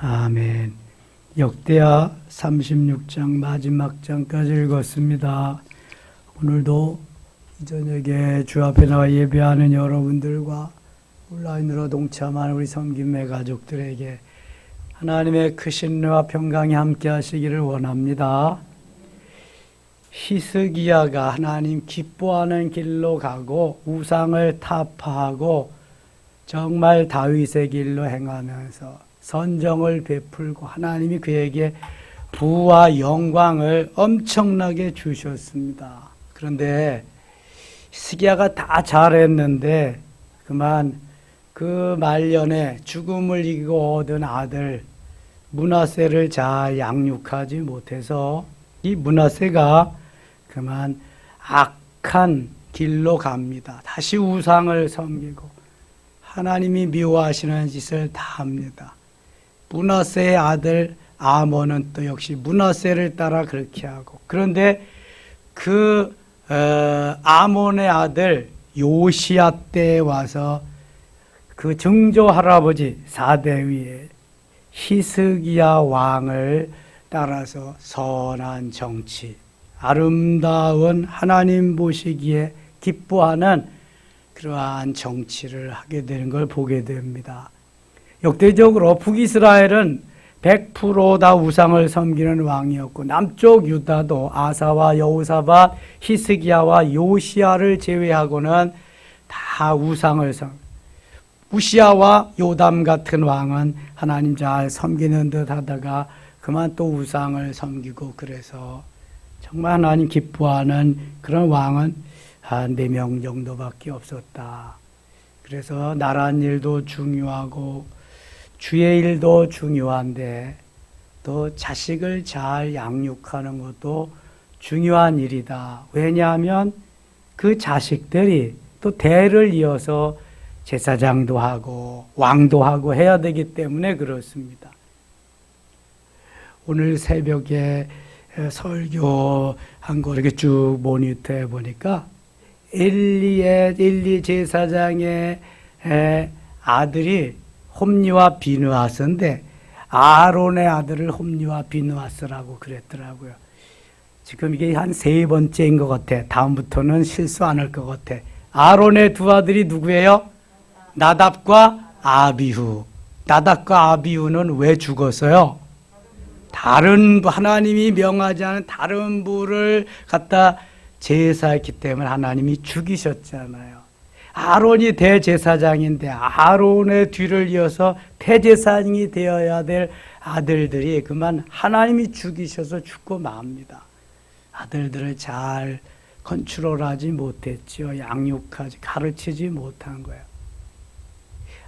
아멘. 역대하 36장 마지막 장까지 읽었습니다. 오늘도 이 저녁에 주 앞에 나와 예배하는 여러분들과 온라인으로 동참하는 우리 섬김의 가족들에게 하나님의 크신 은혜와 평강이 함께 하시기를 원합니다. 히스기야가 하나님 기뻐하는 길로 가고 우상을 타파하고 정말 다윗의 길로 행하면서 선정을 베풀고 하나님이 그에게 부와 영광을 엄청나게 주셨습니다. 그런데 히스기야가 다 잘했는데 그만 그 말년에 죽음을 이기고 얻은 아들 므낫세를 잘 양육하지 못해서 이 므낫세가 그만 악한 길로 갑니다. 다시 우상을 섬기고 하나님이 미워하시는 짓을 다 합니다. 므낫세의 아들 아몬은 또 역시 므낫세를 따라 그렇게 하고, 그런데 그 아몬의 아들 요시야 때에 와서 그 증조 할아버지 4대 위에 히스기야 왕을 따라서 선한 정치, 아름다운 하나님 보시기에 기뻐하는 그러한 정치를 하게 되는 걸 보게 됩니다. 역대적으로 북이스라엘은 100% 다 우상을 섬기는 왕이었고 남쪽 유다도 아사와 여호사밧, 히스기야와 요시야를 제외하고는 다 우상을 우시야와 요담 같은 왕은 하나님 잘 섬기는 듯 하다가 그만 또 우상을 섬기고, 그래서 정말 하나님 기뻐하는 그런 왕은 한 4명 정도밖에 없었다. 그래서 나란 일도 중요하고 주의 일도 중요한데 또 자식을 잘 양육하는 것도 중요한 일이다. 왜냐하면 그 자식들이 또 대를 이어서 제사장도 하고 왕도 하고 해야 되기 때문에 그렇습니다. 오늘 새벽에 설교한 거 이렇게 쭉 모니터해 보니까 엘리 제사장의 아들이 홈니와 비느하스인데 아론의 아들을 홈니와 비느하스라고 그랬더라고요. 지금 이게 한 3번째인 것 같아. 다음부터는 실수 안 할 것 같아. 아론의 두 아들이 누구예요? 나답과 아비후. 나답과 아비후는 왜 죽었어요? 다른 하나님이 명하지 않은 다른 부를 갖다 제사했기 때문에 하나님이 죽이셨잖아요. 아론이 대제사장인데 아론의 뒤를 이어서 대제사장이 되어야 될 아들들이 그만 하나님이 죽이셔서 죽고 맙니다. 아들들을 잘 컨트롤하지 못했죠. 양육하지, 가르치지 못한 거예요.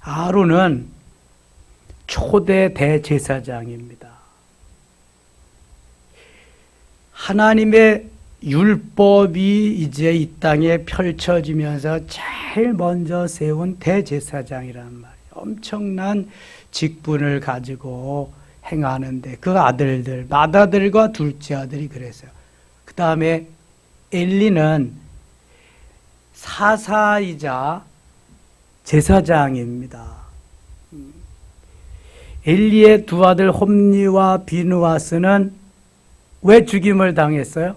아론은 초대 대제사장입니다. 하나님의 율법이 이제 이 땅에 펼쳐지면서 제일 먼저 세운 대제사장이란 말이에요. 엄청난 직분을 가지고 행하는데 그 아들들, 맏아들과 둘째 아들이 그랬어요. 그 다음에 엘리는 사사이자 제사장입니다. 엘리의 두 아들 홈니와 비느하스는 왜 죽임을 당했어요?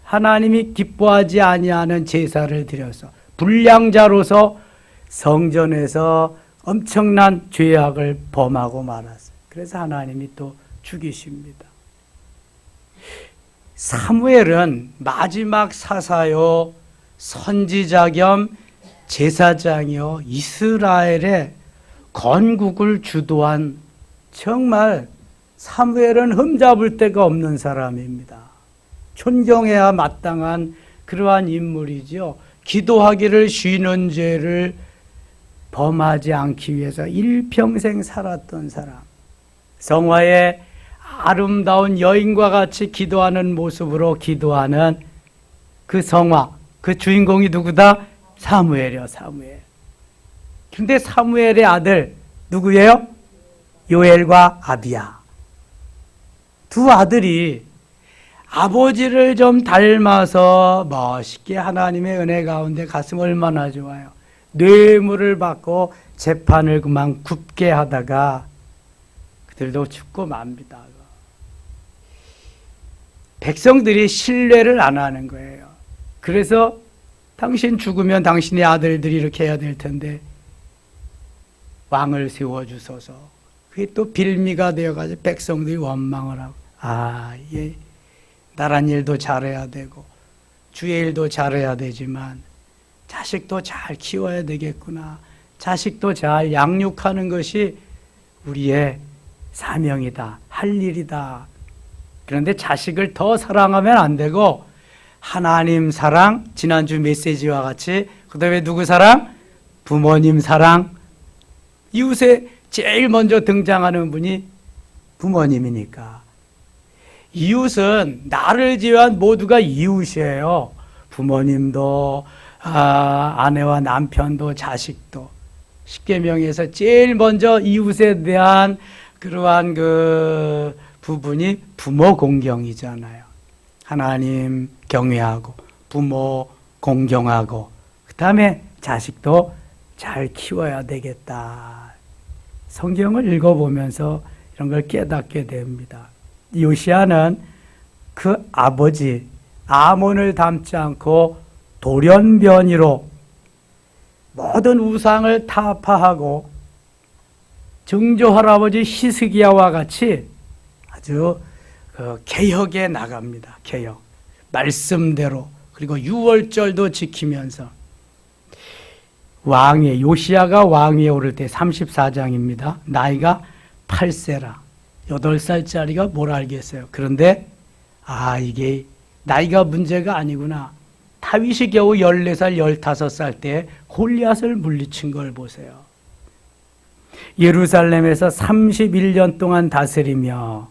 하나님이 기뻐하지 아니하는 제사를 드려서 불량자로서 성전에서 엄청난 죄악을 범하고 말았어요. 그래서 하나님이 또 죽이십니다. 사무엘은 마지막 사사요 선지자 겸 제사장이요 이스라엘의 건국을 주도한, 정말 사무엘은 흠잡을 데가 없는 사람입니다. 존경해야 마땅한 그러한 인물이죠. 기도하기를 쉬는 죄를 범하지 않기 위해서 일평생 살았던 사람. 성화의 아름다운 여인과 같이 기도하는 모습으로 기도하는 그 성화, 그 주인공이 누구다? 사무엘이요, 사무엘. 근데 사무엘의 아들 누구예요? 요엘과 아비야. 두 아들이 아버지를 좀 닮아서 멋있게 하나님의 은혜 가운데 갔으면 얼마나 좋아요. 뇌물을 받고 재판을 그만 굽게 하다가 그들도 죽고 맙니다. 백성들이 신뢰를 안 하는 거예요. 그래서 당신 죽으면 당신의 아들들이 이렇게 해야 될 텐데 왕을 세워주소서. 그게 또 빌미가 되어가지고 백성들이 원망을 하고, 이게 나란 일도 잘해야 되고 주의 일도 잘해야 되지만 자식도 잘 키워야 되겠구나. 자식도 잘 양육하는 것이 우리의 사명이다. 할 일이다. 그런데 자식을 더 사랑하면 안 되고 하나님 사랑, 지난주 메시지와 같이 그 다음에 누구 사랑? 부모님 사랑. 이웃에 제일 먼저 등장하는 분이 부모님이니까. 이웃은 나를 제외한 모두가 이웃이에요. 부모님도 아내와 남편도 자식도. 십계명에서 제일 먼저 이웃에 대한 그러한 그 부분이 부모 공경이잖아요. 하나님 경외하고 부모 공경하고 그 다음에 자식도 잘 키워야 되겠다. 성경을 읽어보면서 이런 걸 깨닫게 됩니다. 요시야는 그 아버지 아몬을 닮지 않고 돌연변이로 모든 우상을 타파하고 증조 할아버지 히스기야와 같이 아주 개혁에 나갑니다. 개혁. 말씀대로. 그리고 유월절도 지키면서 요시야가 왕위에 오를 때 34장입니다. 나이가 8세라. 8살짜리가 뭘 알겠어요. 그런데 이게 나이가 문제가 아니구나. 다윗이 겨우 14살, 15살 때 골리앗을 물리친 걸 보세요. 예루살렘에서 31년 동안 다스리며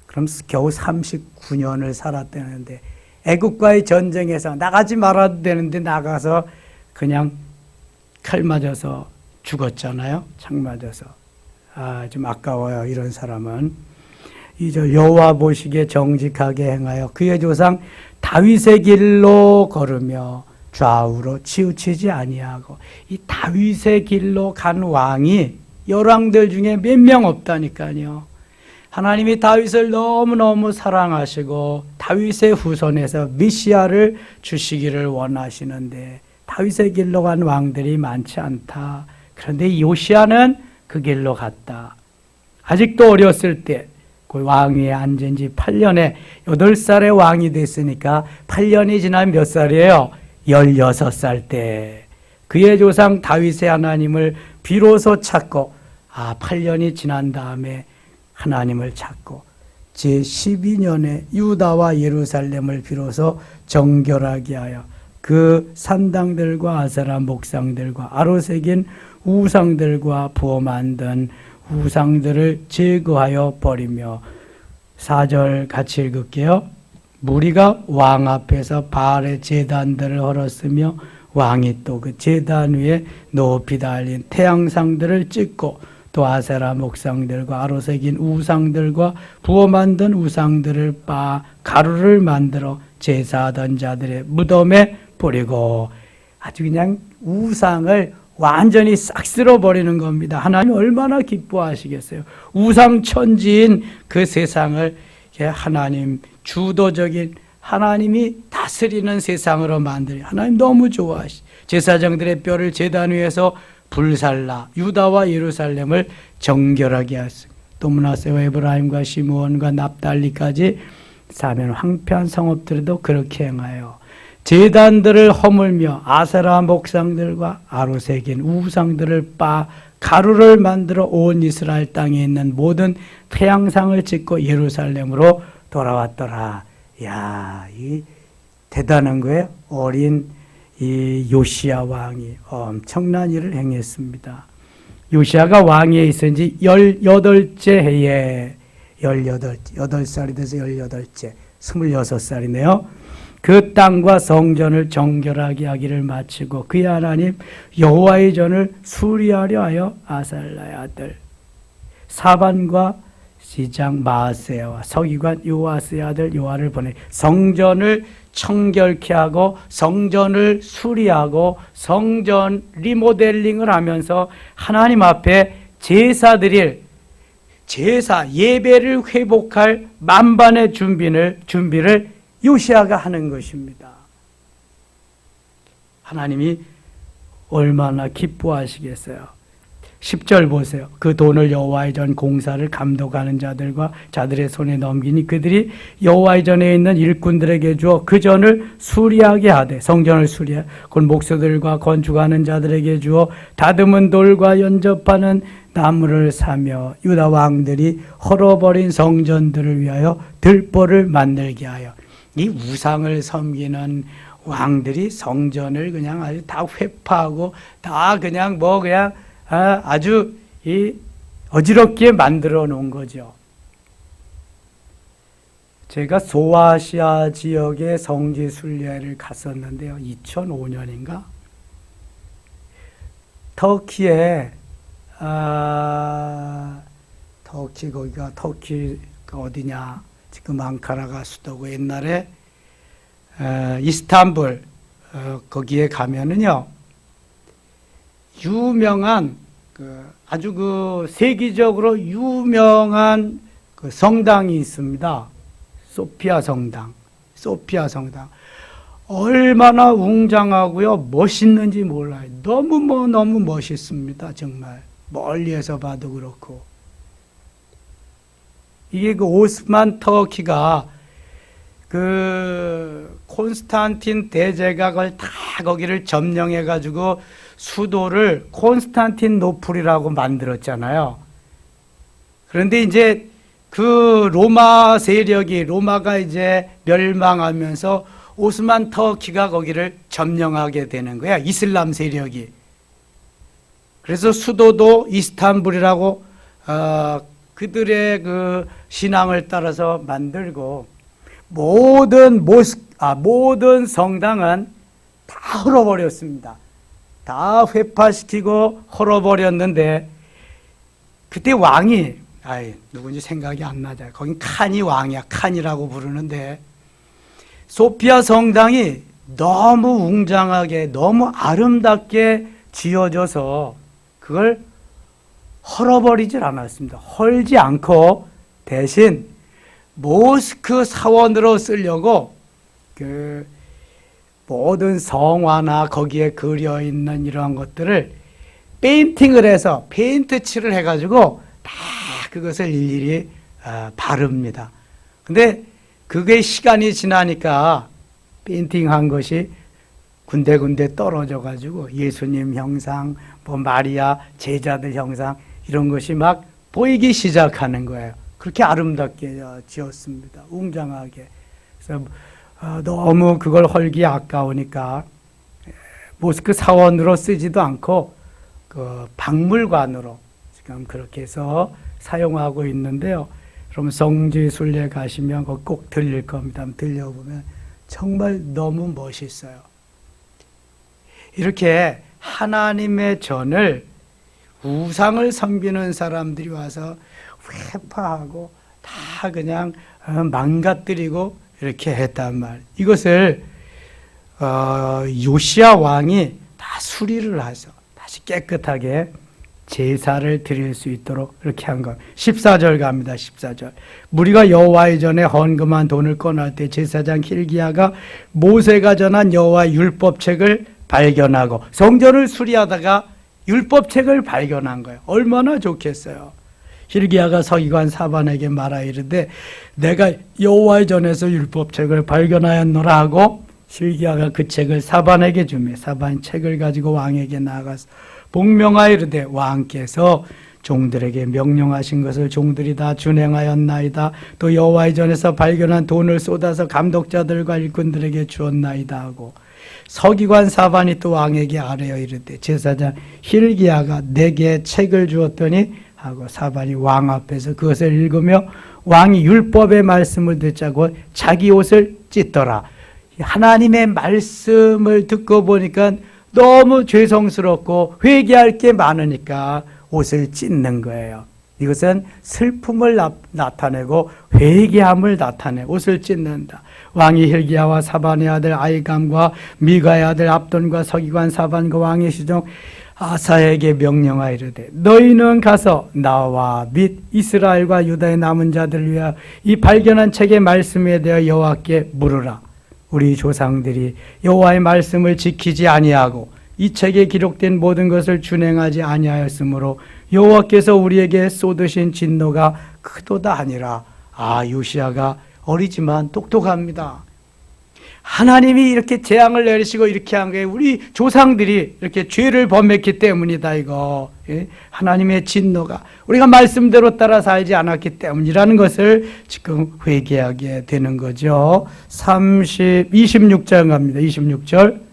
그럼 겨우 39년을 살았다는데 애국과의 전쟁에서 나가지 말아도 되는데 나가서 그냥 칼 맞아서 죽었잖아요. 창 맞아서. 좀 아까워요. 이런 사람은. 여호와 보시기에 정직하게 행하여 그의 조상 다윗의 길로 걸으며 좌우로 치우치지 아니하고. 이 다윗의 길로 간 왕이 열왕들 중에 몇 명 없다니까요. 하나님이 다윗을 너무너무 사랑하시고 다윗의 후손에서 메시아를 주시기를 원하시는데 다윗의 길로 간 왕들이 많지 않다. 그런데 요시야는 그 길로 갔다. 아직도 어렸을 때 그 왕위에 앉은 지 8년에 8살에 왕이 됐으니까 8년이 지난 몇 살이에요? 16살 때 그의 조상 다윗의 하나님을 비로소 찾고 8년이 지난 다음에 하나님을 찾고 제12년에 유다와 예루살렘을 비로소 정결하게 하여 그 산당들과 아세라 목상들과 아로 새긴 우상들과 부어 만든 우상들을 제거하여 버리며 4절 같이 읽을게요. 무리가 왕 앞에서 바알의 제단들을 헐었으며 왕이 또 그 제단 위에 높이 달린 태양상들을 찍고 또 아세라 목상들과 아로 새긴 우상들과 부어 만든 우상들을 빻아 가루를 만들어 제사하던 자들의 무덤에 뿌리고 아주 그냥 우상을 완전히 싹 쓸어버리는 겁니다. 하나님 얼마나 기뻐하시겠어요. 우상 천지인 그 세상을 하나님 주도적인 하나님이 다스리는 세상으로 만들어 하나님 너무 좋아하시. 제사장들의 뼈를 제단 위에서 불살라 유다와 예루살렘을 정결하게 하였습니다. 또 므낫세와 에브라임과 시므온과 납달리까지 사면 황폐한 성읍들에도 그렇게 행하여 제단들을 허물며 아세라 목상들과 아로 새긴 우상들을 빻아 가루를 만들어 온 이스라엘 땅에 있는 모든 태양상을 짓고 예루살렘으로 돌아왔더라. 이 대단한 거예요. 어린 이 요시야 왕이 엄청난 일을 행했습니다. 요시야가 왕위에 있은 지 18째 해에 8살이 돼서 18째 26살이네요. 그 땅과 성전을 정결하게 하기를 마치고 그의 하나님 여호와의 전을 수리하려 하여 아살라의 아들 사반과 시장 마아세야와 서기관 요아스의 아들 요아를 보내 성전을 청결케 하고 성전을 수리하고 성전 리모델링을 하면서 하나님 앞에 제사 드릴 제사 예배를 회복할 만반의 준비를 요시야가 하는 것입니다. 하나님이 얼마나 기뻐하시겠어요. 10절 보세요. 그 돈을 여호와의 전 공사를 감독하는 자들과 자들의 손에 넘기니 그들이 여호와의 전에 있는 일꾼들에게 주어 그 전을 수리하게 하되 성전을 수리하고 곧 목수들과 건축하는 자들에게 주어 다듬은 돌과 연접하는 나무를 사며 유다 왕들이 헐어버린 성전들을 위하여 들보를 만들게 하여 이 우상을 섬기는 왕들이 성전을 그냥 아주 다 회파하고 다 그냥 아주 어지럽게 만들어 놓은 거죠. 제가 소아시아 지역의 성지 순례를 갔었는데요. 2005년인가? 터키에 터키가 어디냐? 지금 앙카라가 수도고 옛날에 이스탄불 거기에 가면은요. 유명한 아주 세계적으로 유명한 성당이 있습니다. 소피아 성당. 얼마나 웅장하고요, 멋있는지 몰라요. 너무 멋있습니다. 정말 멀리에서 봐도 그렇고. 이게 오스만 터키가 콘스탄틴 대제가 그걸 다 거기를 점령해가지고 수도를 콘스탄틴노플이라고 만들었잖아요. 그런데 이제 로마가 이제 멸망하면서 오스만 터키가 거기를 점령하게 되는 거야. 이슬람 세력이. 그래서 수도도 이스탄불이라고 그들의 신앙을 따라서 만들고 모든 성당은 다 헐어버렸습니다. 다 회파시키고 헐어버렸는데 그때 왕이 누군지 생각이 안 나죠. 거긴 칸이 왕이야. 칸이라고 부르는데 소피아 성당이 너무 웅장하게 너무 아름답게 지어져서 그걸 헐어버리질 않았습니다. 헐지 않고 대신 모스크 사원으로 쓰려고 모든 성화나 거기에 그려 있는 이러한 것들을 페인팅을 해서 페인트 칠을 해가지고 다 그것을 일일이 바릅니다. 근데 그게 시간이 지나니까 페인팅한 것이 군데군데 떨어져가지고 예수님 형상, 마리아 제자들 형상 이런 것이 막 보이기 시작하는 거예요. 그렇게 아름답게 지었습니다. 웅장하게. 그래서 너무 그걸 헐기 아까우니까 모스크 사원으로 쓰지도 않고 박물관으로 지금 그렇게 해서 사용하고 있는데요. 그럼 성지 순례 가시면 꼭 들릴 겁니다. 들려보면 정말 너무 멋있어요. 이렇게 하나님의 전을 우상을 섬기는 사람들이 와서 회파하고 다 그냥 망가뜨리고 이렇게 했단 말. 이것을 요시야 왕이 다 수리를 해서 다시 깨끗하게 제사를 드릴 수 있도록 이렇게 한 것. 14절 갑니다. 14절. 무리가 여호와의 전에 헌금한 돈을 꺼낼 때 제사장 힐기야가 모세가 전한 여호와의 율법책을 발견하고 성전을 수리하다가 율법책을 발견한 거예요. 얼마나 좋겠어요. 힐기야가 서기관 사반에게 말하 이르되 내가 여호와의 전에서 율법책을 발견하였노라 하고 힐기야가 그 책을 사반에게 주매 사반이 책을 가지고 왕에게 나아가서 복명하여 이르되 왕께서 종들에게 명령하신 것을 종들이 다 준행하였나이다. 또 여호와의 전에서 발견한 돈을 쏟아서 감독자들과 일꾼들에게 주었나이다 하고 서기관 사반이 또 왕에게 아뢰어 이르되 제사장 힐기야가 내게 책을 주었더니 하고 사반이 왕 앞에서 그것을 읽으며 왕이 율법의 말씀을 듣자고 자기 옷을 찢더라. 하나님의 말씀을 듣고 보니까 너무 죄송스럽고 회개할 게 많으니까 옷을 찢는 거예요. 이것은 슬픔을 나타내고 회개함을 나타내 옷을 찢는다. 왕이 hil기야와 사반의 아들 아이감과 미가의 아들 압돈과 서기관 사반과 왕의 시종 아사에게 명령하여 이르되 너희는 가서 나와 및 이스라엘과 유다의 남은 자들을 위하여 이 발견한 책의 말씀에 대하여 여호와께 물으라. 우리 조상들이 여호와의 말씀을 지키지 아니하고 이 책에 기록된 모든 것을 준행하지 아니하였으므로 여호와께서 우리에게 쏟으신 진노가 크도다 하니라. 요시야가 어리지만 똑똑합니다. 하나님이 이렇게 재앙을 내리시고 이렇게 한 거예요. 우리 조상들이 이렇게 죄를 범했기 때문이다 이거. 하나님의 진노가 우리가 말씀대로 따라 살지 않았기 때문이라는 것을 지금 회개하게 되는 거죠. 26절 갑니다. 26절.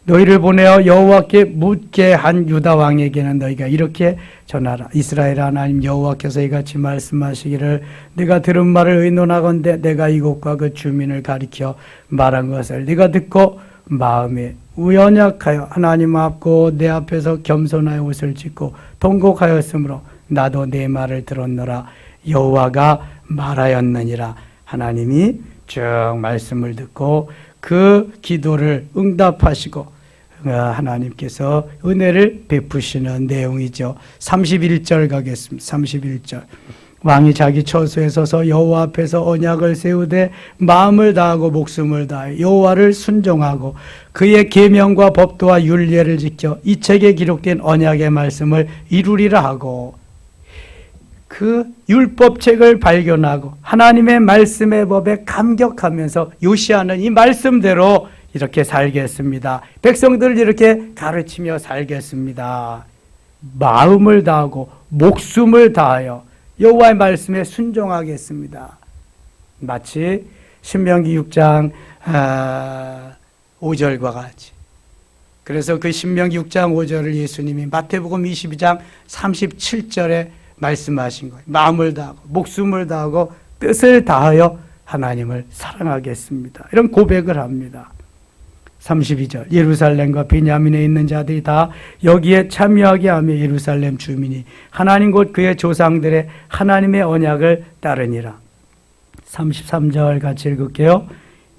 너희를 보내어 여호와께 묻게 한 유다 왕에게는 너희가 이렇게 전하라. 이스라엘 하나님 여호와께서 이같이 말씀하시기를 네가 들은 말을 의논하건대 내가 이곳과 그 주민을 가리켜 말한 것을 네가 듣고 마음에 우연약하여 하나님 앞고 내 앞에서 겸손하여 옷을 찢고 통곡하였으므로 나도 내 말을 들었노라. 여호와가 말하였느니라. 하나님이 쭉 말씀을 듣고 그 기도를 응답하시고 하나님께서 은혜를 베푸시는 내용이죠. 31절 가겠습니다. 31절. 왕이 자기 처소에 서서 여호와 앞에서 언약을 세우되 마음을 다하고 목숨을 다해 여호와를 순종하고 그의 계명과 법도와 율례를 지켜 이 책에 기록된 언약의 말씀을 이루리라 하고 그 율법책을 발견하고 하나님의 말씀의 법에 감격하면서 요시야는 이 말씀대로 이렇게 살겠습니다. 백성들을 이렇게 가르치며 살겠습니다. 마음을 다하고 목숨을 다하여 여호와의 말씀에 순종하겠습니다. 마치 신명기 6장 5절과 같이. 그래서 그 신명기 6장 5절을 예수님이 마태복음 22장 37절에 말씀하신 거예요. 마음을 다하고 목숨을 다하고 뜻을 다하여 하나님을 사랑하겠습니다. 이런 고백을 합니다. 32절. 예루살렘과 베냐민에 있는 자들이 다 여기에 참여하게 하며 예루살렘 주민이 하나님 곧 그의 조상들의 하나님의 언약을 따르니라. 33절 같이 읽을게요.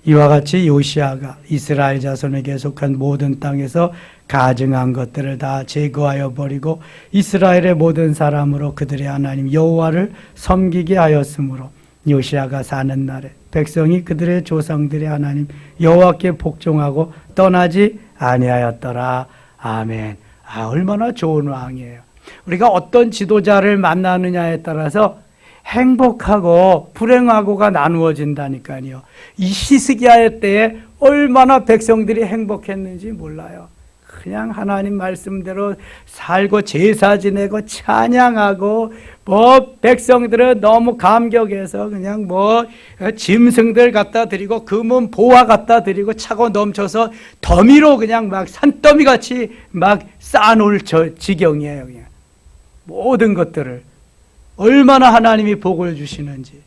이와 같이 요시야가 이스라엘 자손에게 속한 모든 땅에서 가증한 것들을 다 제거하여 버리고 이스라엘의 모든 사람으로 그들의 하나님 여호와를 섬기게 하였으므로 요시야가 사는 날에 백성이 그들의 조상들의 하나님 여호와께 복종하고 떠나지 아니하였더라. 아멘. 얼마나 좋은 왕이에요. 우리가 어떤 지도자를 만나느냐에 따라서 행복하고 불행하고가 나누어진다니까요. 이 히스기야의 때에 얼마나 백성들이 행복했는지 몰라요. 그냥 하나님 말씀대로 살고 제사 지내고 찬양하고 백성들은 너무 감격해서 그냥 짐승들 갖다 드리고 금은 보화 갖다 드리고 차고 넘쳐서 더미로 그냥 막 산더미 같이 막 쌓아놓을 지경이에요. 그냥 모든 것들을 얼마나 하나님이 복을 주시는지.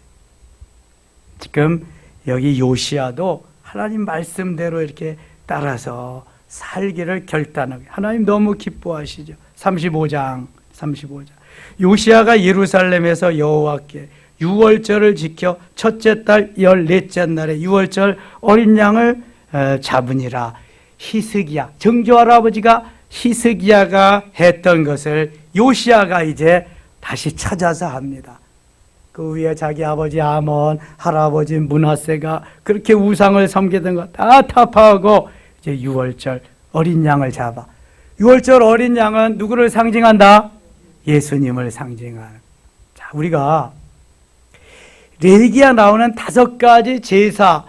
지금 여기 요시야도 하나님 말씀대로 이렇게 따라서 살기를 결단하게 하나님 너무 기뻐하시죠. 35장 요시야가 예루살렘에서 여호와께 유월절을 지켜 첫째 달 14째 날에 유월절 어린 양을 잡으니라. 히스기야 정조할아버지가 히스기야가 했던 것을 요시야가 이제 다시 찾아서 합니다. 그 위에 자기 아버지 아몬, 할아버지 므낫세가 그렇게 우상을 섬기던 거 다 타파하고 이제 유월절 어린 양을 잡아. 유월절 어린 양은 누구를 상징한다? 예수님을 상징하는. 자, 우리가 레위기에 나오는 5가지 제사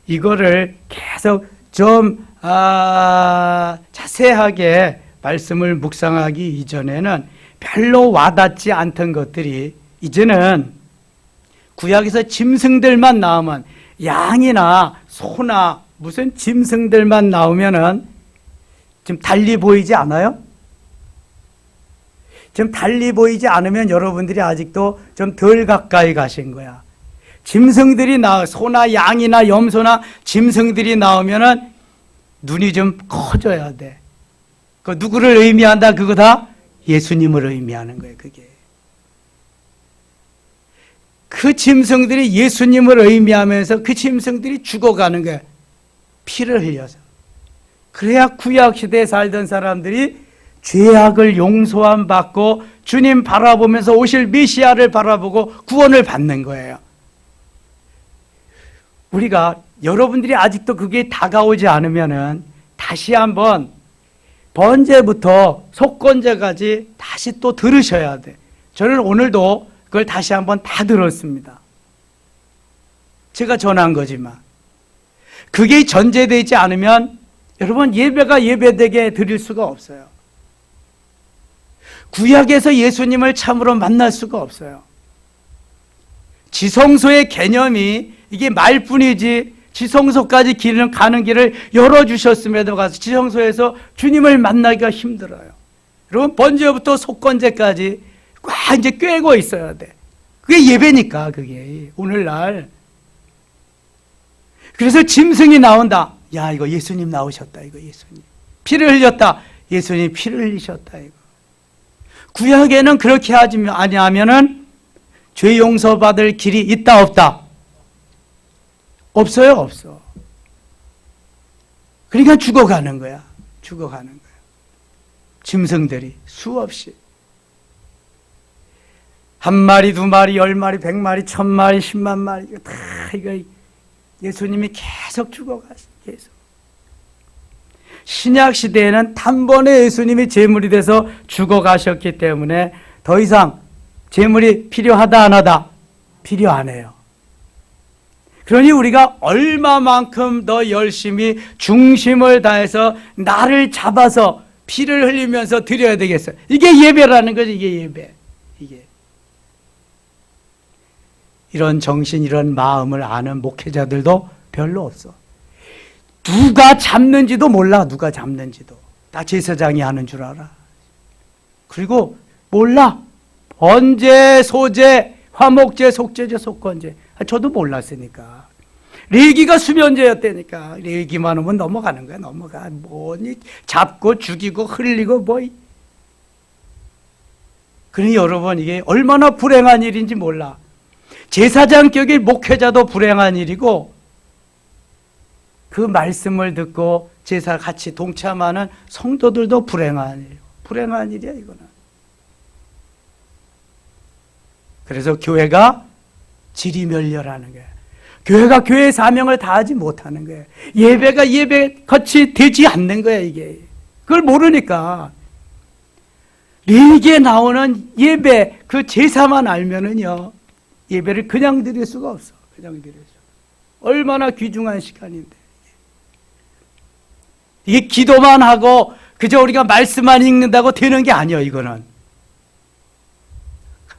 이거를 계속 좀 자세하게 말씀을 묵상하기 이전에는 별로 와닿지 않던 것들이 이제는 구약에서 짐승들만 나오면 양이나 소나 무슨 짐승들만 나오면은 좀 달리 보이지 않아요? 좀 달리 보이지 않으면 여러분들이 아직도 좀 덜 가까이 가신 거야. 짐승들이 소나 양이나 염소나 짐승들이 나오면은 눈이 좀 커져야 돼. 그 누구를 의미한다? 그거 다 예수님을 의미하는 거예요, 그게. 그 짐승들이 예수님을 의미하면서 그 짐승들이 죽어가는 거예요. 피를 흘려서. 그래야 구약 시대에 살던 사람들이 죄악을 용서함 받고 주님 바라보면서 오실 메시아를 바라보고 구원을 받는 거예요. 우리가 여러분들이 아직도 그게 다가오지 않으면은 다시 한번 번제부터 속건제까지 다시 또 들으셔야 돼. 저는 오늘도 그걸 다시 한번 다 들었습니다. 제가 전한 거지만 그게 전제되지 않으면 여러분 예배가 예배되게 드릴 수가 없어요. 구약에서 예수님을 참으로 만날 수가 없어요. 지성소의 개념이 이게 말뿐이지 지성소까지 가는 길을 열어주셨음에도 가서 지성소에서 주님을 만나기가 힘들어요. 여러분 번제부터 속건제까지 꽉 이제 꿰고 있어야 돼. 그게 예배니까 그게 오늘날. 그래서 짐승이 나온다. 야 이거 예수님 나오셨다. 이거 예수님 피를 흘렸다. 예수님 피를 흘리셨다. 이거 구약에는 그렇게 하지 아니하면은 죄 용서받을 길이 있다 없다? 없어요. 없어. 그러니까 죽어가는 거야. 죽어가는 거야. 짐승들이 수없이 한 마리, 두 마리, 10마리, 100마리, 1000마리, 10만 마리 이거 다 이거 예수님이 계속 죽어가시 계속. 신약 시대에는 단번에 예수님이 제물이 돼서 죽어가셨기 때문에 더 이상 제물이 필요하다 안 하다? 필요 안 해요. 그러니 우리가 얼마만큼 더 열심히 중심을 다해서 나를 잡아서 피를 흘리면서 드려야 되겠어요. 이게 예배라는 거죠. 이게 예배. 이게 이런 정신, 이런 마음을 아는 목회자들도 별로 없어. 누가 잡는지도 몰라. 누가 잡는지도. 다 제사장이 하는 줄 알아. 그리고 몰라. 번제, 소제, 화목제, 속제제, 속건제. 저도 몰랐으니까. 레위기가 수면제였다니까. 레위기만 오면 넘어가는 거야. 넘어가. 뭐니 잡고 죽이고 흘리고 뭐. 그러니 여러분 이게 얼마나 불행한 일인지 몰라. 제사장격의 목회자도 불행한 일이고 그 말씀을 듣고 제사 같이 동참하는 성도들도 불행한 일이에요. 불행한 일이야 이거는. 그래서 교회가 지리멸렬하는 거예요. 교회가 교회의 사명을 다하지 못하는 거예요. 예배가 예배 같이 되지 않는 거예요 이게. 그걸 모르니까. 레위기에 나오는 예배 그 제사만 알면은요 예배를 그냥 드릴 수가 없어. 그냥 드릴 수. 얼마나 귀중한 시간인데. 이게 기도만 하고 그저 우리가 말씀만 읽는다고 되는 게 아니에요. 이거는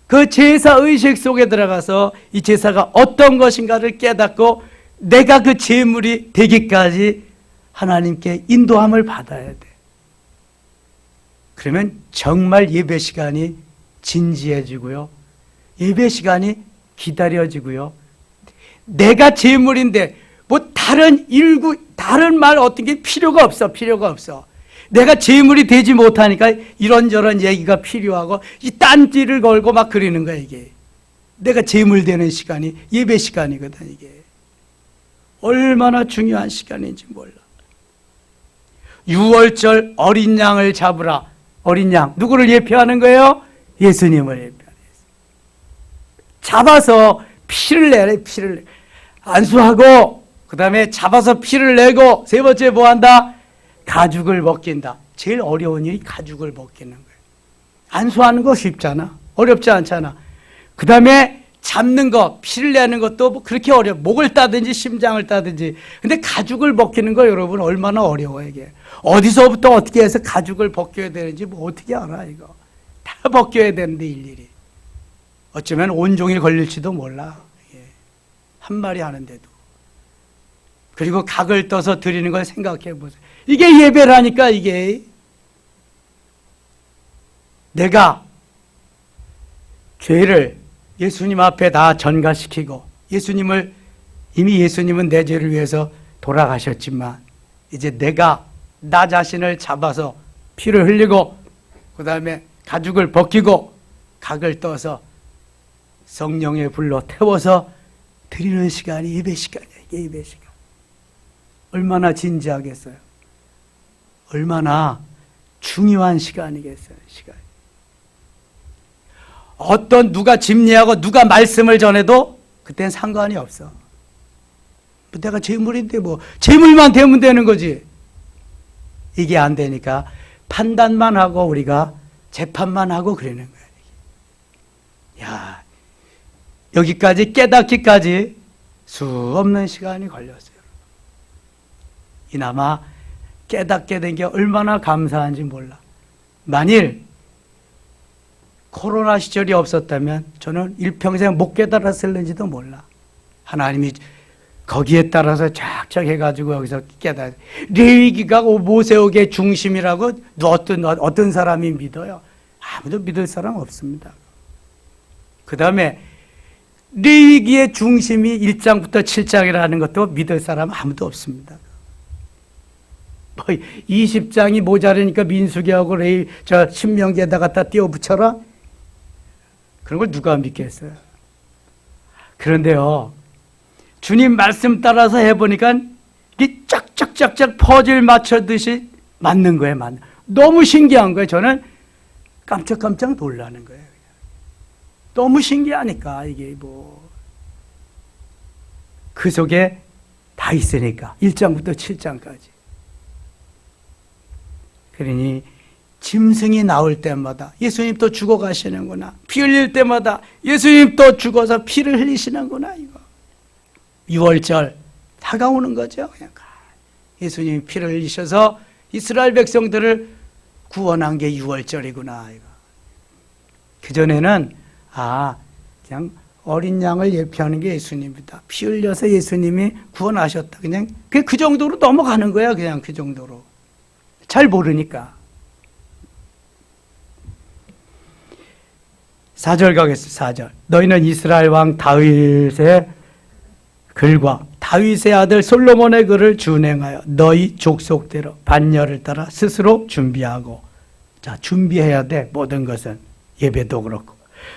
그 제사 의식 속에 들어가서 이 제사가 어떤 것인가를 깨닫고 내가 그 제물이 되기까지 하나님께 인도함을 받아야 돼. 그러면 정말 예배 시간이 진지해지고요. 예배 시간이 기다려지고요. 내가 제물인데 뭐 다른 말 어떤 게 필요가 없어. 필요가 없어. 내가 제물이 되지 못하니까 이런저런 얘기가 필요하고 이 딴지를 걸고 막 그러는 거야 이게. 내가 제물 되는 시간이 예배 시간이거든 이게. 얼마나 중요한 시간인지 몰라. 6월절 어린 양을 잡으라. 어린 양 누구를 예표하는 거예요? 예수님을 예표하는 거예요. 잡아서 피를 내래. 피를 내. 안수하고 그 다음에 잡아서 피를 내고 세 번째 뭐 한다? 가죽을 벗긴다. 제일 어려운 일이 가죽을 벗기는 거예요. 안수하는 거 쉽잖아. 어렵지 않잖아. 그 다음에 잡는 거, 피를 내는 것도 뭐 그렇게 어려워. 목을 따든지 심장을 따든지. 근데 가죽을 벗기는 거 여러분 얼마나 어려워요 이게. 어디서부터 어떻게 해서 가죽을 벗겨야 되는지 뭐 어떻게 알아 이거. 다 벗겨야 되는데 일일이. 어쩌면 온종일 걸릴지도 몰라. 한 마리 하는데도. 그리고 각을 떠서 드리는 걸 생각해 보세요. 이게 예배라니까 이게. 내가 죄를 예수님 앞에 다 전가시키고 이미 예수님은 내 죄를 위해서 돌아가셨지만 이제 내가 나 자신을 잡아서 피를 흘리고 그 다음에 가죽을 벗기고 각을 떠서 성령의 불로 태워서 드리는 시간이 예배 시간이에요. 이게 예배 시간. 얼마나 진지하겠어요. 얼마나 중요한 시간이겠어요. 시간. 어떤 누가 집례하고 누가 말씀을 전해도 그땐 상관이 없어. 내가 재물인데 뭐 재물만 되면 되는 거지. 이게 안 되니까 판단만 하고 우리가 재판만 하고 그러는 거야. 야, 여기까지 깨닫기까지 수 없는 시간이 걸렸어요. 이나마 깨닫게 된 게 얼마나 감사한지 몰라. 만일 코로나 시절이 없었다면 저는 일평생 못 깨달았을는지도 몰라. 하나님이 거기에 따라서 쫙쫙 해가지고 여기서 깨달아. 레위기가 모세오기의 중심이라고 어떤 사람이 믿어요? 아무도 믿을 사람 없습니다. 그 다음에 레위기의 중심이 1장부터 7장이라는 것도 믿을 사람 아무도 없습니다. 뭐 20장이 모자르니까 민수기하고 신명기에다 갖다 띄워 붙여라? 그런 걸 누가 믿겠어요? 그런데요, 주님 말씀 따라서 해보니까 이게 쫙쫙쫙쫙 퍼즐 맞춰듯이 맞는 거예요. 너무 신기한 거예요. 저는 깜짝깜짝 놀라는 거예요. 너무 신기하니까 이게 그 속에 다 있으니까 1장부터 7장까지. 그러니 짐승이 나올 때마다 예수님 또 죽어가시는구나. 피 흘릴 때마다 예수님 또 죽어서 피를 흘리시는구나. 이거 6월절 다가오는 거죠. 예수님이 피를 흘리셔서 이스라엘 백성들을 구원한 게 6월절이구나. 이거. 그전에는 그냥 어린 양을 예표하는 게 예수님이다. 피 흘려서 예수님이 구원하셨다. 그냥 그 정도로 넘어가는 거야. 그냥 그 정도로. 잘 모르니까. 4절 가겠습니다. 4절. 너희는 이스라엘 왕 다윗의 글과 다윗의 아들 솔로몬의 글을 준행하여 너희 족속대로 반열을 따라 스스로 준비하고. 자, 준비해야 돼. 모든 것은. 예배도 그렇고.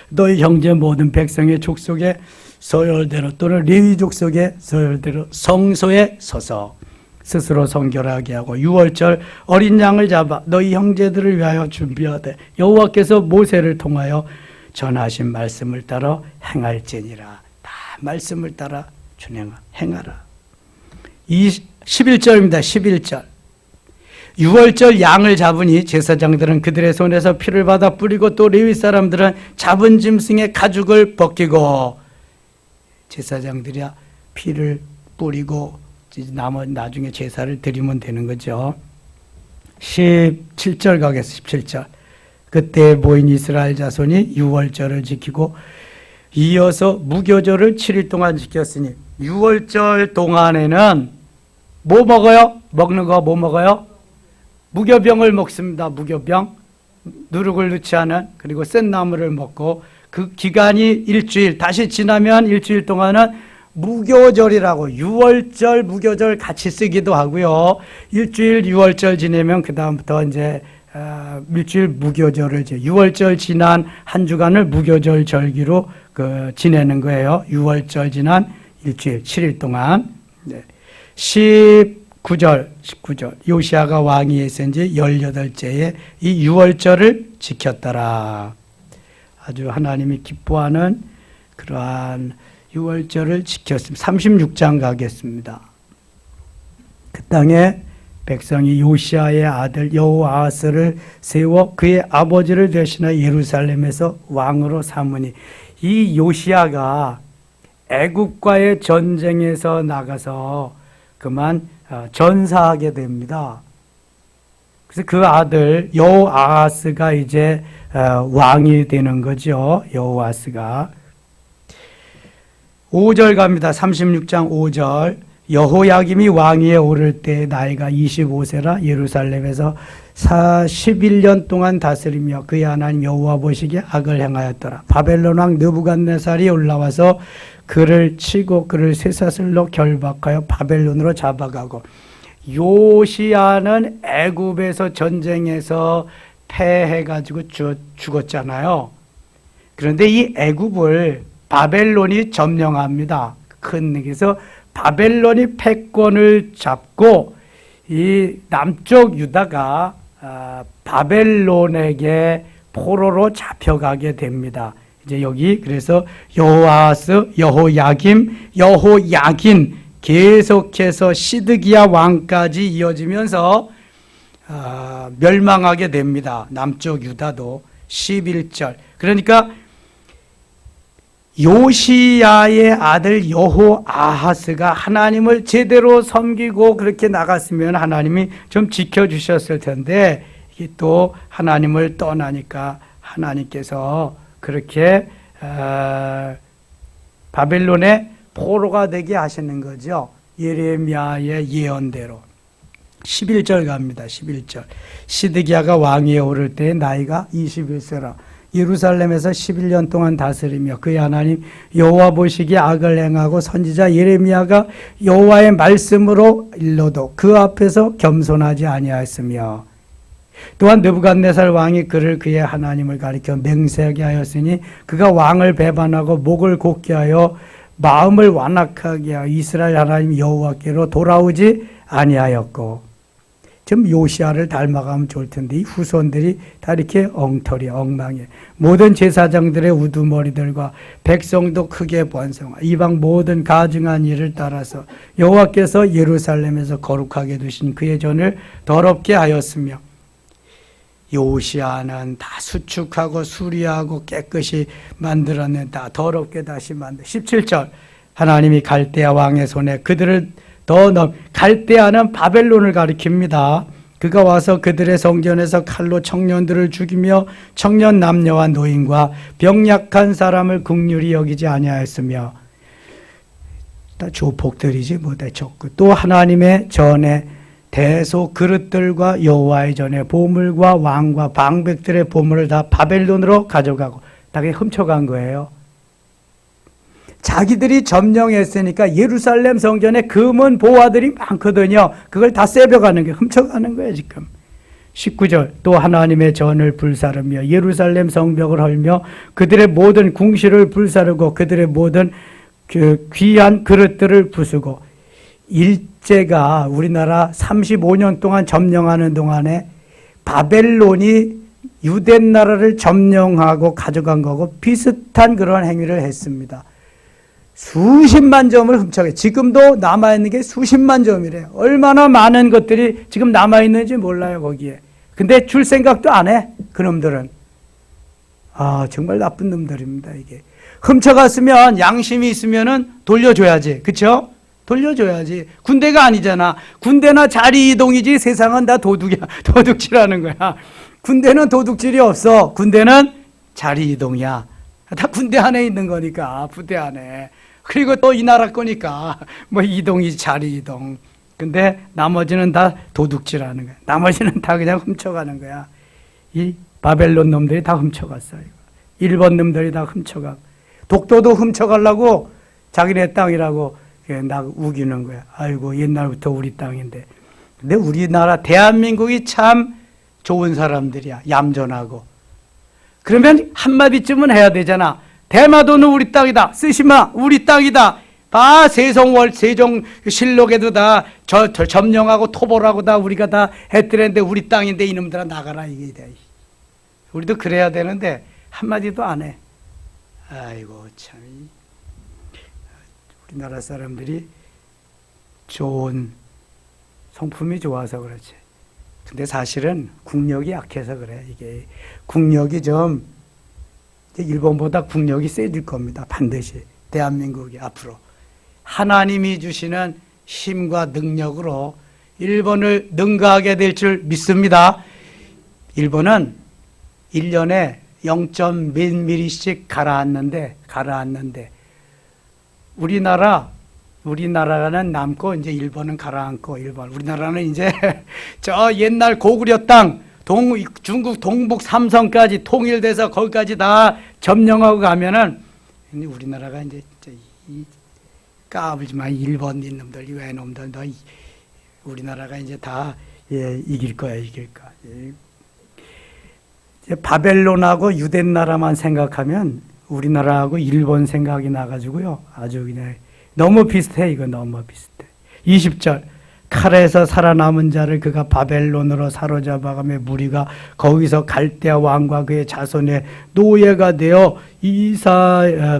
너희 형제 모든 백성의 족속의 서열대로 또는 레위 족속의 서열대로 성소에 서서 스스로 성결하게 하고 6월절 어린 양을 잡아 너희 형제들을 위하여 준비하되 여호와께서 모세를 통하여 전하신 말씀을 따라 행할지니라. 다 말씀을 따라 행하라. 11절입니다. 11절. 6월절 양을 잡으니 제사장들은 그들의 손에서 피를 받아 뿌리고 또 레위 사람들은 잡은 짐승의 가죽을 벗기고. 제사장들이야 피를 뿌리고 나중에 제사를 드리면 되는 거죠. 17절 가겠습니다. 17절. 그때 모인 이스라엘 자손이 6월절을 지키고 이어서 무교절을 7일 동안 지켰으니 6월절 동안에는 뭐 먹어요? 먹는 거 뭐 먹어요? 무교병을 먹습니다. 무교병. 누룩을 넣지 않은, 그리고 센 나무를 먹고 그 기간이 일주일, 다시 지나면 일주일 동안은 무교절이라고 6월절, 무교절 같이 쓰기도 하고요. 일주일 6월절 지내면 그 다음부터 이제 일주일 무교절을 6월절 지난 한 주간을 무교절 절기로 지내는 거예요. 6월절 지난 일주일 7일 동안. 네. 19절 요시아가 왕위 있은 지 18제에 이 6월절을 지켰더라. 아주 하나님이 기뻐하는 그러한 6월절을 지켰습니다. 36장 가겠습니다. 그 땅에 백성이 요시아의 아들 여호아하스를 세워 그의 아버지를 대신하여 예루살렘에서 왕으로 삼으니, 이 요시아가 애국과의 전쟁에서 나가서 그만 전사하게 됩니다. 그래서 그 아들 여호아하스가 이제 왕이 되는 거죠. 여호아하스가. 5절 갑니다. 36장 5절. 여호야김이 왕위에 오를 때 나이가 25세라 예루살렘에서 41년 동안 다스리며 그의 하나님 여호와 보시기에 악을 행하였더라. 바벨론 왕 느부갓네살이 올라와서 그를 치고 그를 쇠사슬로 결박하여 바벨론으로 잡아가고. 요시아는 애굽에서 전쟁에서 패해가지고 죽었잖아요. 그런데 이 애굽을 바벨론이 점령합니다. 그래서 바벨론이 패권을 잡고 이 남쪽 유다가 바벨론에게 포로로 잡혀가게 됩니다. 이제 여기 그래서 여호아스, 여호야긴 계속해서 시드기야 왕까지 이어지면서 멸망하게 됩니다. 남쪽 유다도 11절. 그러니까 요시야의 아들 여호아하스가 하나님을 제대로 섬기고 그렇게 나갔으면 하나님이 좀 지켜주셨을 텐데 이게 또 하나님을 떠나니까 하나님께서 그렇게 바벨론의 포로가 되게 하시는 거죠. 예레미야의 예언대로. 11절 갑니다. 11절. 시드기야가 왕위에 오를 때 나이가 21세라. 예루살렘에서 11년 동안 다스리며 그의 하나님 여호와 보시기에 악을 행하고 선지자 예레미야가 여호와의 말씀으로 일러도 그 앞에서 겸손하지 아니하였으며 또한 느부갓네살 왕이 그를 그의 하나님을 가리켜 맹세하게 하였으니 그가 왕을 배반하고 목을 곧게 하여 마음을 완악하게 하여 이스라엘 하나님 여호와께로 돌아오지 아니하였고. 좀 요시야를 닮아가면 좋을 텐데 이 후손들이 다 이렇게 엉터리 엉망해. 모든 제사장들의 우두머리들과 백성도 크게 번성하 이방 모든 가증한 일을 따라서 여호와께서 예루살렘에서 거룩하게 두신 그의 전을 더럽게 하였으며 요시야는 다 수축하고 수리하고 깨끗이 만들었는데 다 더럽게 다시 만들. 17절 하나님이 갈대아 왕의 손에 그들을 갈대아는 바벨론을 가리킵니다. 그가 와서 그들의 성전에서 칼로 청년들을 죽이며 청년 남녀와 노인과 병약한 사람을 긍휼히 여기지 아니하였으며 다 조폭들이지 뭐다 적고 또 하나님의 전에 대소 그릇들과 여호와의 전에 보물과 왕과 방백들의 보물을 다 바벨론으로 가져가고 다 훔쳐간 거예요. 자기들이 점령했으니까 예루살렘 성전에 금은 보화들이 많거든요. 그걸 다 세벼가는 게 훔쳐가는 거예요 지금. 19절 또 하나님의 전을 불사르며 예루살렘 성벽을 헐며 그들의 모든 궁실을 불사르고 그들의 모든 그 귀한 그릇들을 부수고. 일제가 우리나라 35년 동안 점령하는 동안에 바벨론이 유대 나라를 점령하고 가져간 거고 비슷한 그런 행위를 했습니다. 수십만 점을 훔쳐가요. 지금도 남아있는 게 수십만 점이래요. 얼마나 많은 것들이 지금 남아있는지 몰라요 거기에. 근데 줄 생각도 안 해. 그놈들은. 정말 나쁜 놈들입니다 이게. 훔쳐갔으면 양심이 있으면은 돌려줘야지. 그쵸? 돌려줘야지. 군대가 아니잖아. 군대나 자리 이동이지 세상은 다 도둑이야. 도둑질하는 거야. 군대는 도둑질이 없어. 군대는 자리 이동이야. 다 군대 안에 있는 거니까. 부대 안에. 그리고 또 이 나라 거니까 뭐 이동이 자리 이동. 근데 나머지는 다 도둑질하는 거야. 나머지는 다 그냥 훔쳐가는 거야. 이 바벨론 놈들이 다 훔쳐갔어요. 일본 놈들이 다 훔쳐가고 독도도 훔쳐가려고 자기네 땅이라고 나 우기는 거야. 아이고 옛날부터 우리 땅인데. 근데 우리나라 대한민국이 참 좋은 사람들이야. 얌전하고. 그러면 한마디쯤은 해야 되잖아. 대마도는 우리 땅이다. 쓰시마 우리 땅이다. 다 세종실록에도 다 점령하고 토벌하고 다 우리가 다 했더랬는데 우리 땅인데 이놈들아 나가라 이게 돼. 우리도 그래야 되는데 한마디도 안 해. 아이고 참 우리나라 사람들이 좋은 성품이 좋아서 그렇지. 근데 사실은 국력이 약해서 그래. 이게 국력이 좀 일본보다 국력이 세질 겁니다. 반드시 대한민국이 앞으로 하나님이 주시는 힘과 능력으로 일본을 능가하게 될 줄 믿습니다. 일본은 1년에 0.1mm씩 가라앉는데 우리나라는 남고 이제 일본은 가라앉고 우리나라는 이제 저 옛날 고구려 땅 중국 동북 삼성까지 통일돼서 거기까지 다 점령하고 가면은 우리나라가 이제 이 까불지 마 일본 놈들 외놈들 너 우리나라가 이제 다 이길 거야. 바벨론하고 유대 나라만 생각하면 우리나라하고 일본 생각이 나가지고요. 아주 그냥 너무 비슷해. 이거 너무 비슷해. 20절 칼에서 살아남은 자를 그가 바벨론으로 사로잡아가며 무리가 거기서 갈대아 왕과 그의 자손의 노예가 되어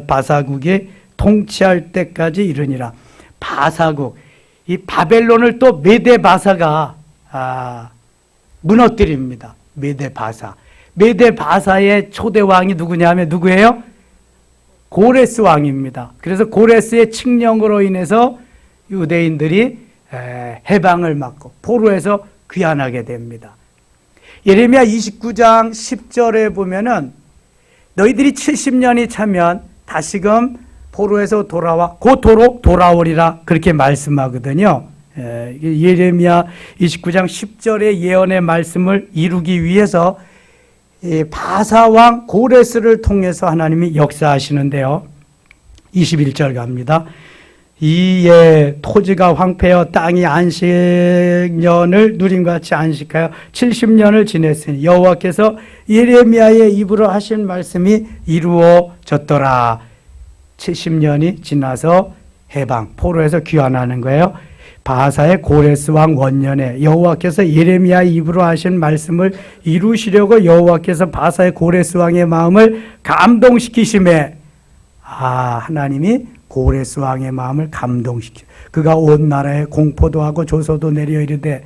바사국에 통치할 때까지 이르니라. 바사국, 이 바벨론을 또 메데 바사가 무너뜨립니다. 메데 바사. 메데 바사의 초대 왕이 누구냐면 누구예요? 고레스 왕입니다. 그래서 고레스의 칙령으로 인해서 유대인들이 해방을 받고 포로에서 귀환하게 됩니다. 예레미야 29장 10절에 보면은 너희들이 70년이 차면 다시금 포로에서 돌아와 고토록 돌아오리라 그렇게 말씀하거든요. 예레미야 29장 10절의 예언의 말씀을 이루기 위해서 바사왕 고레스를 통해서 하나님이 역사하시는데요. 21절 갑니다. 이에 토지가 황폐하여 땅이 안식년을 누림같이 안식하여 70년을 지냈으니 여호와께서 예레미야의 입으로 하신 말씀이 이루어졌더라. 70년이 지나서 해방, 포로에서 귀환하는 거예요. 바사의 고레스 왕 원년에 여호와께서 예레미야 입으로 하신 말씀을 이루시려고 여호와께서 바사의 고레스 왕의 마음을 감동시키심에 하나님이 고레스 왕의 마음을 감동시켜 그가 온 나라에 공포도 하고 조소도 내려 이르되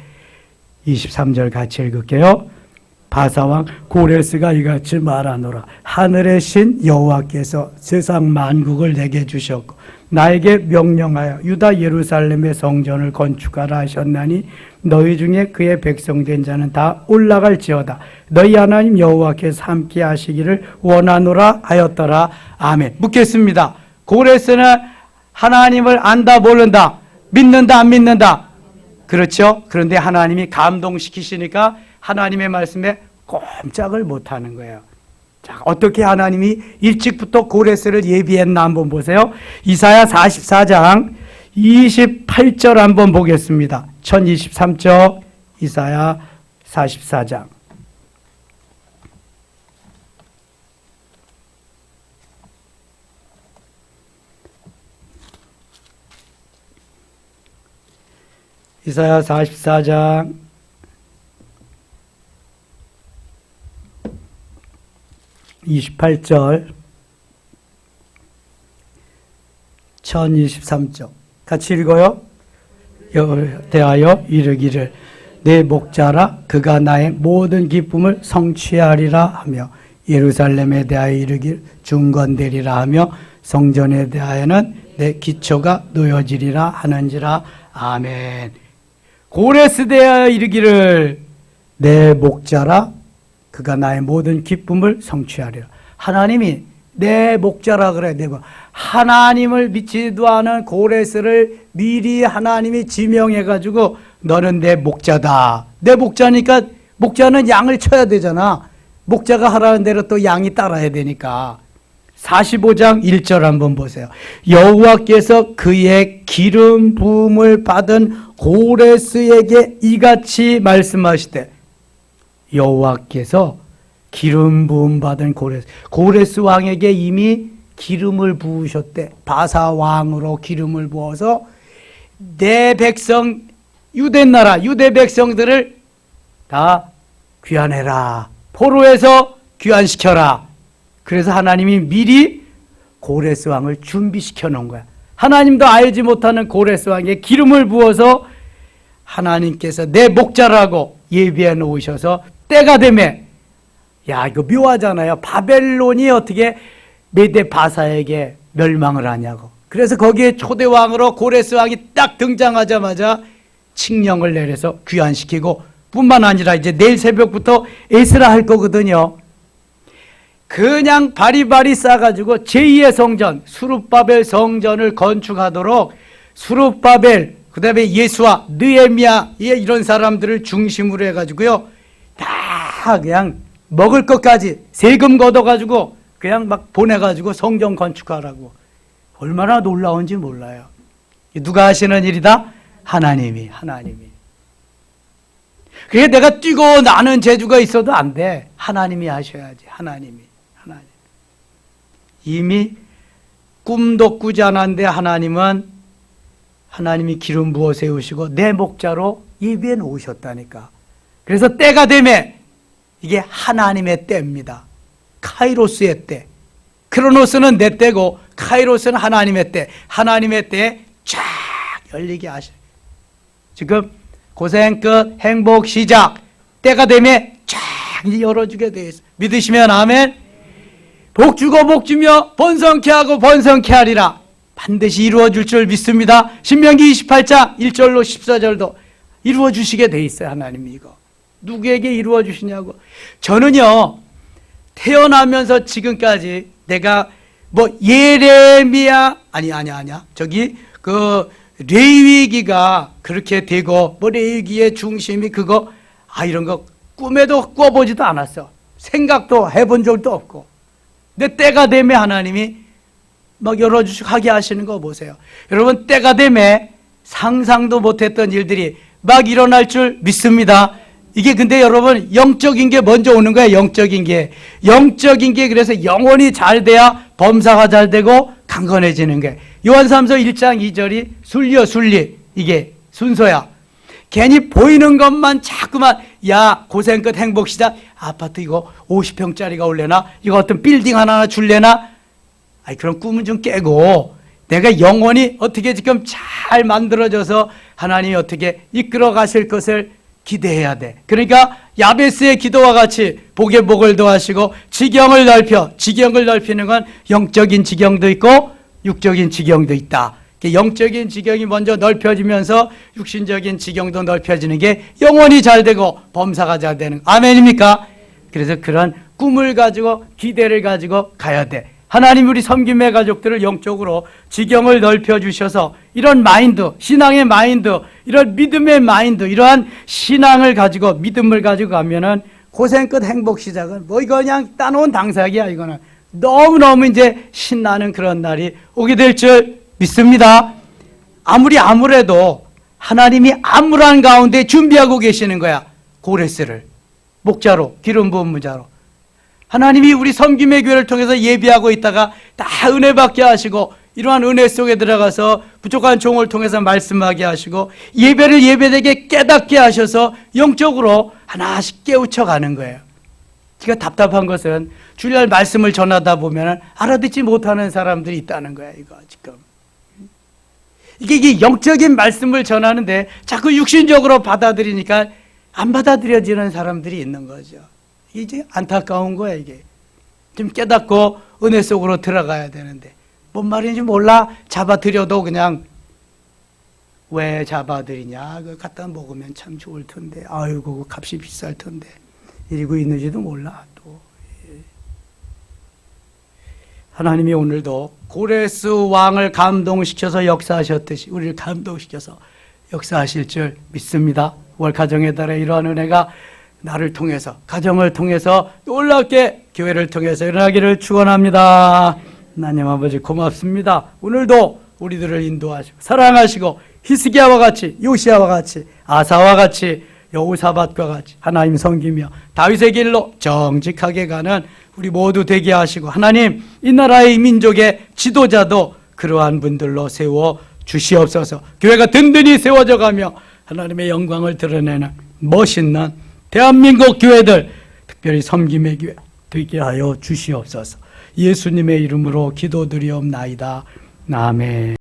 23절 같이 읽을게요. 바사왕 고레스가 이같이 말하노라. 하늘의 신 여호와께서 세상 만국을 내게 주셨고 나에게 명령하여 유다 예루살렘의 성전을 건축하라 하셨나니 너희 중에 그의 백성된 자는 다 올라갈지어다. 너희 하나님 여호와께서 함께 하시기를 원하노라 하였더라. 아멘. 묻겠습니다. 고레스는 하나님을 안다 모른다? 믿는다 안 믿는다? 그렇죠. 그런데 하나님이 감동시키시니까 하나님의 말씀에 꼼짝을 못하는 거예요. 자, 어떻게 하나님이 일찍부터 고레스를 예비했나 한번 보세요. 이사야 44장 28절 한번 보겠습니다. 1023쪽 이사야 44장. 이사야 44장 28절 1023쪽 같이 읽어요. 대하여 이르기를 내 목자라 그가 나의 모든 기쁨을 성취하리라 하며 예루살렘에 대하여 이르기를 중건되리라 하며 성전에 대하여는 내 기초가 놓여지리라 하는지라. 아멘. 고레스 대하여 이르기를 내 목자라 그가 나의 모든 기쁨을 성취하리라. 하나님이 내 목자라 그래. 내가 하나님을 믿지도 않은 고레스를 미리 하나님이 지명해 가지고 너는 내 목자다. 내 목자니까 목자는 양을 쳐야 되잖아. 목자가 하라는 대로 또 양이 따라야 되니까. 45장 1절 한번 보세요. 여호와께서 그의 기름 부음을 받은 고레스에게 이같이 말씀하시되 여호와께서 기름 부음 받은 고레스 왕에게 이미 기름을 부으셨대. 바사 왕으로 기름을 부어서 내 백성 유대 나라 유대 백성들을 다 귀환해라. 포로에서 귀환시켜라. 그래서 하나님이 미리 고레스 왕을 준비시켜 놓은 거야. 하나님도 알지 못하는 고레스 왕에게 기름을 부어서 하나님께서 내 목자라고 예비해 놓으셔서 때가 되면 야 이거 묘하잖아요. 바벨론이 어떻게 메데 바사에게 멸망을 하냐고. 그래서 거기에 초대왕으로 고레스 왕이 딱 등장하자마자 칙령을 내려서 귀환시키고 뿐만 아니라 이제 내일 새벽부터 에스라 할 거거든요. 그냥 바리바리 싸가지고 제2의 성전 수룹바벨 성전을 건축하도록 수룹바벨 그 다음에 예수와 느헤미야 이런 사람들을 중심으로 해가지고요 다 그냥 먹을 것까지 세금 걷어가지고 그냥 막 보내가지고 성전 건축하라고. 얼마나 놀라운지 몰라요. 누가 하시는 일이다? 하나님이. 그게 내가 뛰고 나는 재주가 있어도 안 돼. 하나님이 하셔야지. 하나님이. 이미 꿈도 꾸지 않았는데 하나님이 기름 부어 세우시고 내 목자로 예비해 놓으셨다니까. 그래서 때가 되면 이게 하나님의 때입니다. 카이로스의 때. 크로노스는 내 때고 카이로스는 하나님의 때. 하나님의 때에 쫙 열리게 하셔요. 지금 고생 끝 행복 시작. 때가 되면 쫙 열어주게 되어 있어요. 믿으시면 아멘. 복 주고 복 주며 번성케 하고 번성케 하리라. 반드시 이루어질 줄 믿습니다. 신명기 28장 1절로 14절도 이루어주시게 돼 있어요. 하나님이 이거 누구에게 이루어주시냐고. 저는요 태어나면서 지금까지 내가 뭐 예레미야 아니야 저기 그 레위기가 그렇게 되고 뭐 레위기의 중심이 그거 이런 거 꿈에도 꿔보지도 않았어. 생각도 해본 적도 없고. 근데 때가 되면 하나님이 막 열어주시고 하게 하시는 거 보세요. 여러분 때가 되면 상상도 못했던 일들이 막 일어날 줄 믿습니다. 이게 근데 여러분 영적인 게 먼저 오는 거예요. 영적인 게 그래서 영혼이 잘 돼야 범사가 잘 되고 강건해지는 거예요. 요한삼서 1장 2절이 순리 이게 순서야. 괜히 보이는 것만 자꾸만 야 고생 끝 행복 시작. 아파트 이거 50평짜리가 올래나? 이거 어떤 빌딩 하나 줄래나? 그런 꿈은 좀 깨고 내가 영혼이 어떻게 지금 잘 만들어져서 하나님이 어떻게 이끌어 가실 것을 기대해야 돼. 그러니까 야베스의 기도와 같이 복에 복을 더하시고 지경을 넓히는 건 영적인 지경도 있고 육적인 지경도 있다. 영적인 지경이 먼저 넓혀지면서 육신적인 지경도 넓혀지는 게 영혼이 잘 되고 범사가 잘 되는 아멘입니까? 그래서 그런 꿈을 가지고 기대를 가지고 가야 돼. 하나님 우리 섬김의 가족들을 영적으로 지경을 넓혀주셔서 이런 마인드, 신앙의 마인드, 이런 믿음의 마인드, 이러한 신앙을 가지고 믿음을 가지고 가면은 고생 끝 행복 시작은 뭐 이거 그냥 따놓은 당사기야. 이거는 너무너무 이제 신나는 그런 날이 오게 될 줄 믿습니다. 아무래도 하나님이 암울한 가운데 준비하고 계시는 거야. 고레스를 목자로 기름 부은 무자로 하나님이 우리 섬김의 교회를 통해서 예비하고 있다가 다 은혜 받게 하시고 이러한 은혜 속에 들어가서 부족한 종을 통해서 말씀하게 하시고 예배를 예배되게 깨닫게 하셔서 영적으로 하나씩 깨우쳐 가는 거예요. 제가 답답한 것은 주일날 말씀을 전하다 보면 알아듣지 못하는 사람들이 있다는 거야. 이거 지금 이게 영적인 말씀을 전하는데 자꾸 육신적으로 받아들이니까 안 받아들여지는 사람들이 있는 거죠. 이제 안타까운 거야. 이게 좀 깨닫고 은혜 속으로 들어가야 되는데 뭔 말인지 몰라. 잡아들여도 그냥 왜 잡아들이냐, 그거 갖다 먹으면 참 좋을 텐데, 아이고 값이 비쌀 텐데 이러고 있는지도 몰라. 또 하나님이 오늘도 고레스 왕을 감동시켜서 역사하셨듯이 우리를 감동시켜서 역사하실 줄 믿습니다. 월 가정의 달에 이러한 은혜가 나를 통해서, 가정을 통해서, 놀랍게 교회를 통해서 일어나기를 축원합니다. 하나님 아버지 고맙습니다. 오늘도 우리들을 인도하시고 사랑하시고 히스기야와 같이, 요시야와 같이, 아사와 같이, 여호사밧과 같이 하나님 섬기며 다윗의 길로 정직하게 가는 우리 모두 되게 하시고, 하나님 이 나라의 민족의 지도자도 그러한 분들로 세워 주시옵소서. 교회가 든든히 세워져 가며 하나님의 영광을 드러내는 멋있는 대한민국 교회들, 특별히 섬김의 교회 되게 하여 주시옵소서. 예수님의 이름으로 기도드리옵나이다. 아멘.